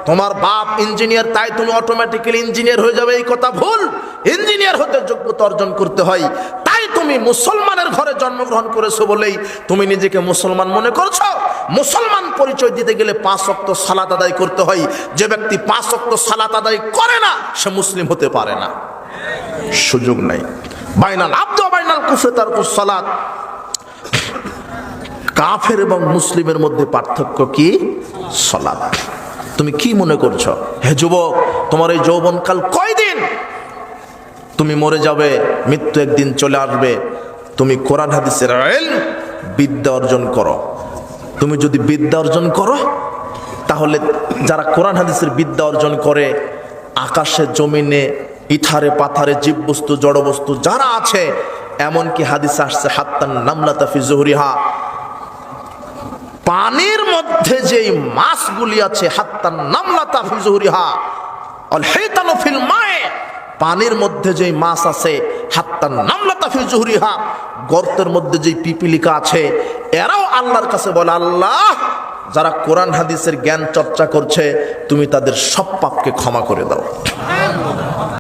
তোমার বাপ ইঞ্জিনিয়ার তাই তুমি অটোমেটিক্যালি ইঞ্জিনিয়ার হয়ে যাবে, এই কথা ভুল। ইঞ্জিনিয়ার হতে যোগ্যতা অর্জন করতে হয়। তাই তুমি মুসলমানের ঘরে জন্মগ্রহণ করেছো বলেই তুমি নিজেকে মুসলমান মনে করছো। মুসলমান পরিচয় দিতে গেলে 5 ওয়াক্ত সালাত আদায় করতে হয়। যে ব্যক্তি 5 ওয়াক্ত সালাত আদায় করে না সে মুসলিম হতে পারে না, সুযোগ নাই। বাইনাল আব্দু বাইনাল কুফরি তারকুস সালাত। কাফের এবং মুসলিমের মধ্যে পার্থক্য কি? সালাত। তুমি কি মনে করছো? হে যুবক, তোমার এই যৌবনকাল কয়দিন? তুমি মরে যাবে, মৃত্যু একদিন চলে আসবে। তুমি কোরআন হাদিসের ইলম বিদ্যা অর্জন করো। তুমি যদি বিদ্যা অর্জন করো, তাহলে যারা কোরআন হাদিসের বিদ্যা অর্জন করে, আকাশে জমিনে ইথারে পাথারে জীববস্তু জড়বস্তু যারা আছে, এমনকি হাদিসে আসছে হাত্তান নামলাতা ফি জুহরিহা, পানির মধ্যে যেই মাছগুলি আছে, হাত্তান নামলাতা ফি জুহরিহা আল হাইতানু ফিল মায়ে, পানির মধ্যে যেই মাছ আছে, হাত্তান নামলাতা ফি জুহরিহা, গর্তের মধ্যে যেই পিপিলিকা আছে, এরাও আল্লাহর কাছে বলে, আল্লাহ যারা কোরআন হাদিসের জ্ঞান চর্চা করছে তুমি তাদের সব পাপকে ক্ষমা করে দাও।